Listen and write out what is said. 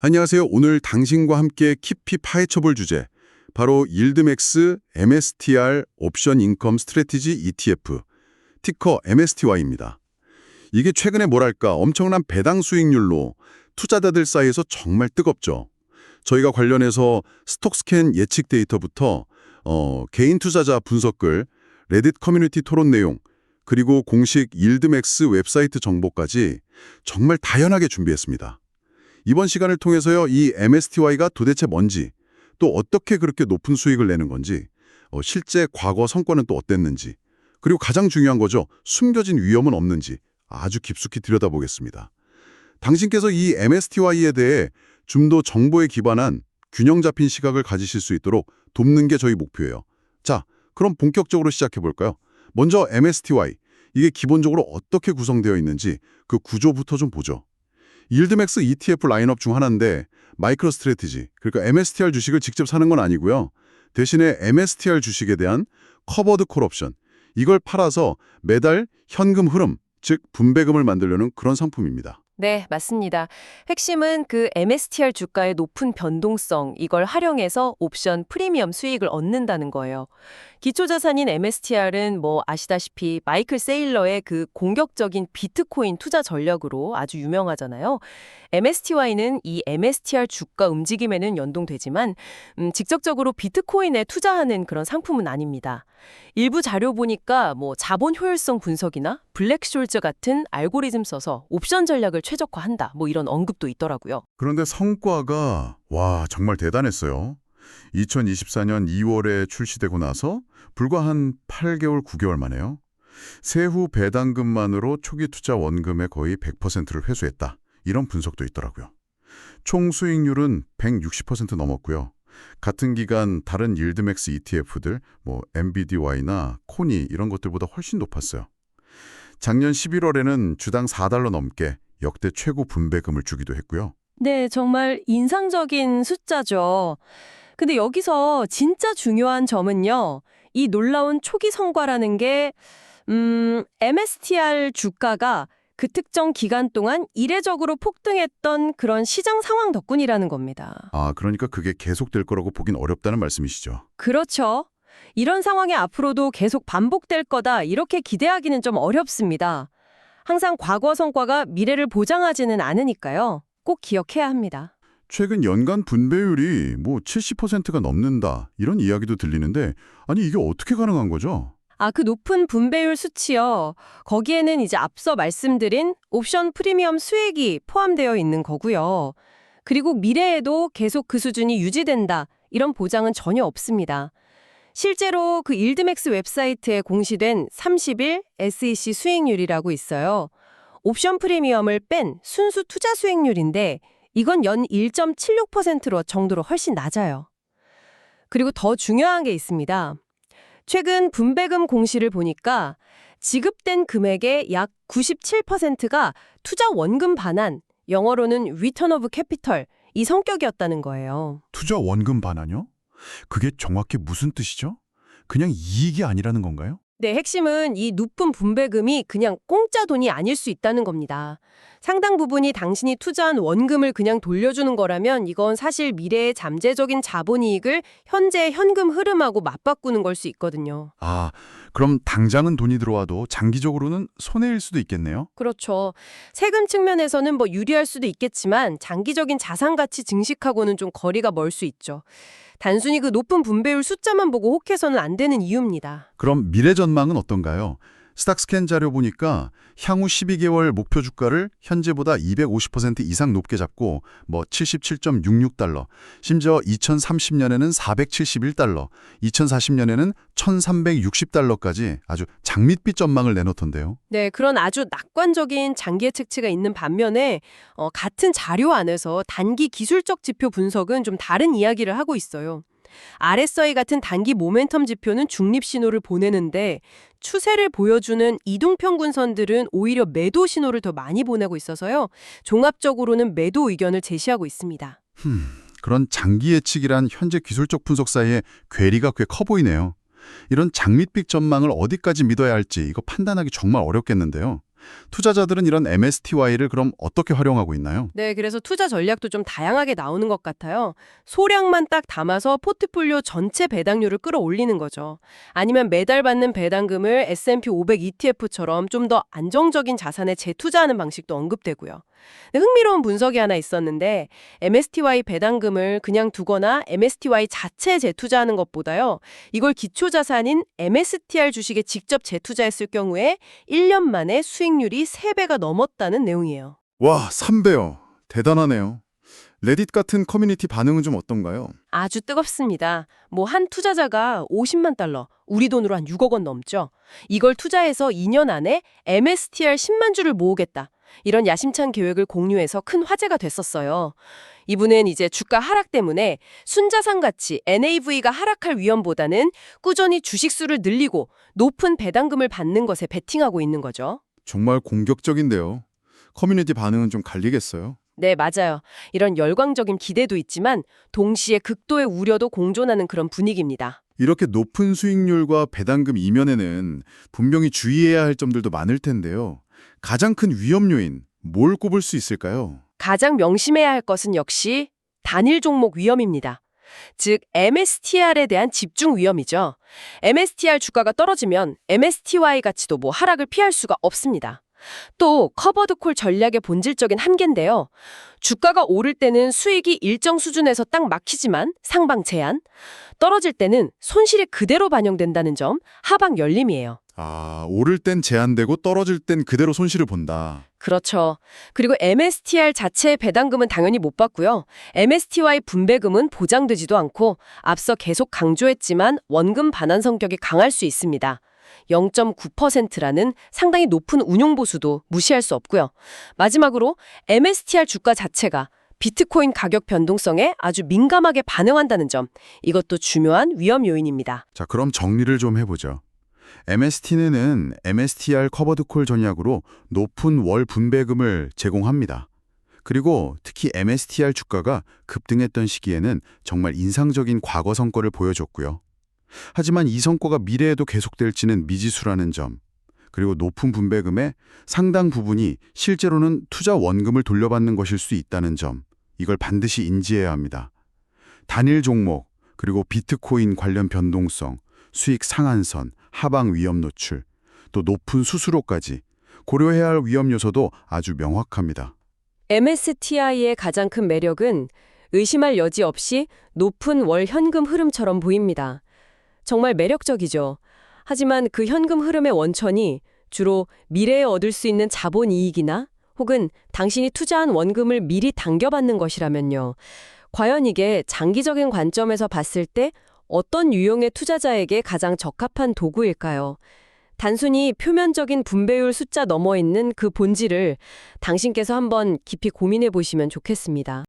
안녕하세요. 오늘 당신과 함께 깊이 파헤쳐볼 주제, 바로 일드맥스 MSTR 옵션 인컴 스트래티지 ETF, 티커 MSTY입니다. 이게 최근에 뭐랄까 엄청난 배당 수익률로 투자자들 사이에서 정말 뜨겁죠. 저희가 관련해서 스톡스캔 예측 데이터부터 개인 투자자 분석글, 레딧 커뮤니티 토론 내용, 그리고 공식 일드맥스 웹사이트 정보까지 정말 다양하게 준비했습니다. 이번 시간을 통해서요, 이 MSTY가 도대체 뭔지, 또 어떻게 그렇게 높은 수익을 내는 건지, 실제 과거 성과는 또 어땠는지, 그리고 가장 중요한 거죠, 숨겨진 위험은 없는지 아주 깊숙이 들여다보겠습니다. 당신께서 이 MSTY에 대해 좀 더 정보에 기반한 균형 잡힌 시각을 가지실 수 있도록 돕는 게 저희 목표예요. 자, 그럼 본격적으로 시작해 볼까요? 먼저 MSTY, 이게 기본적으로 어떻게 구성되어 있는지 그 구조부터 좀 보죠. 일드맥스 ETF 라인업 중 하나인데 마이크로 스트래티지, 그러니까 MSTR 주식을 직접 사는 건 아니고요. 대신에 MSTR 주식에 대한 커버드 콜 옵션, 이걸 팔아서 매달 현금 흐름, 즉 분배금을 만들려는 그런 상품입니다. 네, 맞습니다. 핵심은 그 MSTR 주가의 높은 변동성, 이걸 활용해서 옵션 프리미엄 수익을 얻는다는 거예요. 기초자산인 MSTR은 아시다시피 마이클 세일러의 그 공격적인 비트코인 투자 전략으로 아주 유명하잖아요. MSTY는 이 MSTR 주가 움직임에는 연동되지만 직접적으로 비트코인에 투자하는 그런 상품은 아닙니다. 일부 자료 보니까 자본 효율성 분석이나 블랙숄즈 같은 알고리즘 써서 옵션 전략을 최적화한다, 이런 언급도 있더라고요. 그런데 성과가 정말 대단했어요. 2024년 2월에 출시되고 나서 불과 한 8개월, 9개월 만에요. 세후 배당금만으로 초기 투자 원금의 거의 100%를 회수했다. 이런 분석도 있더라고요. 총 수익률은 160% 넘었고요. 같은 기간 다른 일드맥스 ETF들, MBDY나 코니 이런 것들보다 훨씬 높았어요. 작년 11월에는 주당 $4 넘게 역대 최고 분배금을 주기도 했고요. 네, 정말 인상적인 숫자죠. 근데 여기서 진짜 중요한 점은요, 이 놀라운 초기 성과라는 게 MSTR 주가가 그 특정 기간 동안 이례적으로 폭등했던 그런 시장 상황 덕분이라는 겁니다. 그러니까 그게 계속될 거라고 보긴 어렵다는 말씀이시죠. 그렇죠. 이런 상황이 앞으로도 계속 반복될 거다, 이렇게 기대하기는 좀 어렵습니다. 항상 과거 성과가 미래를 보장하지는 않으니까요. 꼭 기억해야 합니다. 최근 연간 분배율이 70%가 넘는다 이런 이야기도 들리는데 아니 이게 어떻게 가능한 거죠? 그 높은 분배율 수치요. 거기에는 이제 앞서 말씀드린 옵션 프리미엄 수익이 포함되어 있는 거고요. 그리고 미래에도 계속 그 수준이 유지된다, 이런 보장은 전혀 없습니다. 실제로 그 일드맥스 웹사이트에 공시된 30일 SEC 수익률이라고 있어요. 옵션 프리미엄을 뺀 순수 투자 수익률인데 이건 연 1.76%로 정도로 훨씬 낮아요. 그리고 더 중요한 게 있습니다. 최근 분배금 공시를 보니까 지급된 금액의 약 97%가 투자 원금 반환, 영어로는 Return of Capital, 이 성격이었다는 거예요. 투자 원금 반환요? 그게 정확히 무슨 뜻이죠? 그냥 이익이 아니라는 건가요? 네, 핵심은 이 높은 분배금이 그냥 공짜 돈이 아닐 수 있다는 겁니다. 상당 부분이 당신이 투자한 원금을 그냥 돌려주는 거라면 이건 사실 미래의 잠재적인 자본이익을 현재의 현금 흐름하고 맞바꾸는 걸 수 있거든요. 그럼 당장은 돈이 들어와도 장기적으로는 손해일 수도 있겠네요? 그렇죠. 세금 측면에서는 유리할 수도 있겠지만 장기적인 자산 가치 증식하고는 좀 거리가 멀 수 있죠. 단순히 그 높은 분배율 숫자만 보고 혹해서는 안 되는 이유입니다. 그럼 미래 전망은 어떤가요? 스탁스캔 자료 보니까 향후 12개월 목표 주가를 현재보다 250% 이상 높게 잡고 77.66달러, 심지어 2030년에는 471달러, 2040년에는 1360달러까지 아주 장밋빛 전망을 내놓던데요. 네, 그런 아주 낙관적인 장기 예측치가 있는 반면에 같은 자료 안에서 단기 기술적 지표 분석은 좀 다른 이야기를 하고 있어요. RSI 같은 단기 모멘텀 지표는 중립 신호를 보내는데 추세를 보여주는 이동평균선들은 오히려 매도 신호를 더 많이 보내고 있어서요. 종합적으로는 매도 의견을 제시하고 있습니다. 그런 장기 예측이란 현재 기술적 분석 사이에 괴리가 꽤 커 보이네요. 이런 장밋빛 전망을 어디까지 믿어야 할지 이거 판단하기 정말 어렵겠는데요. 투자자들은 이런 MSTY를 그럼 어떻게 활용하고 있나요? 네, 그래서 투자 전략도 좀 다양하게 나오는 것 같아요. 소량만 딱 담아서 포트폴리오 전체 배당률을 끌어올리는 거죠. 아니면 매달 받는 배당금을 S&P 500 ETF처럼 좀 더 안정적인 자산에 재투자하는 방식도 언급되고요. 근데 흥미로운 분석이 하나 있었는데 MSTY 배당금을 그냥 두거나 MSTY 자체에 재투자하는 것보다요. 이걸 기초자산인 MSTR 주식에 직접 재투자했을 경우에 1년 만에 수익률이 3배가 넘었다는 내용이에요. 와, 3배요. 대단하네요. 레딧 같은 커뮤니티 반응은 좀 어떤가요? 아주 뜨겁습니다. 뭐 한 투자자가 50만 달러, 우리 돈으로 한 6억 원 넘죠. 이걸 투자해서 2년 안에 MSTR 10만 주를 모으겠다. 이런 야심찬 계획을 공유해서 큰 화제가 됐었어요. 이분은 이제 주가 하락 때문에 순자산 가치 NAV가 하락할 위험보다는 꾸준히 주식수를 늘리고 높은 배당금을 받는 것에 베팅하고 있는 거죠. 정말 공격적인데요. 커뮤니티 반응은 좀 갈리겠어요. 네, 맞아요. 이런 열광적인 기대도 있지만 동시에 극도의 우려도 공존하는 그런 분위기입니다. 이렇게 높은 수익률과 배당금 이면에는 분명히 주의해야 할 점들도 많을 텐데요. 가장 큰 위험 요인, 뭘 꼽을 수 있을까요? 가장 명심해야 할 것은 역시 단일 종목 위험입니다. 즉 MSTR에 대한 집중 위험이죠. MSTR 주가가 떨어지면 MSTY 가치도 뭐 하락을 피할 수가 없습니다. 또 커버드 콜 전략의 본질적인 한계인데요. 주가가 오를 때는 수익이 일정 수준에서 딱 막히지만 상방 제한, 떨어질 때는 손실이 그대로 반영된다는 점 하방 열림이에요. 아, 오를 땐 제한되고 떨어질 땐 그대로 손실을 본다. 그렇죠. 그리고 MSTR 자체의 배당금은 당연히 못 받고요. MSTY 분배금은 보장되지도 않고 앞서 계속 강조했지만 원금 반환 성격이 강할 수 있습니다. 0.9%라는 상당히 높은 운용보수도 무시할 수 없고요. 마지막으로 MSTR 주가 자체가 비트코인 가격 변동성에 아주 민감하게 반응한다는 점, 이것도 중요한 위험 요인입니다. 자, 그럼 정리를 좀 해보죠. MST는 MSTR 커버드 콜 전략으로 높은 월 분배금을 제공합니다. 그리고 특히 MSTR 주가가 급등했던 시기에는 정말 인상적인 과거 성과를 보여줬고요. 하지만 이 성과가 미래에도 계속될지는 미지수라는 점, 그리고 높은 분배금의 상당 부분이 실제로는 투자 원금을 돌려받는 것일 수 있다는 점, 이걸 반드시 인지해야 합니다. 단일 종목, 그리고 비트코인 관련 변동성, 수익 상한선, 하방 위험 노출, 또 높은 수수료까지 고려해야 할 위험 요소도 아주 명확합니다. MSTI의 가장 큰 매력은 의심할 여지 없이 높은 월 현금 흐름처럼 보입니다. 정말 매력적이죠. 하지만 그 현금 흐름의 원천이 주로 미래에 얻을 수 있는 자본 이익이나 혹은 당신이 투자한 원금을 미리 당겨받는 것이라면요. 과연 이게 장기적인 관점에서 봤을 때 어떤 유형의 투자자에게 가장 적합한 도구일까요? 단순히 표면적인 분배율 숫자 너머 있는 그 본질을 당신께서 한번 깊이 고민해 보시면 좋겠습니다.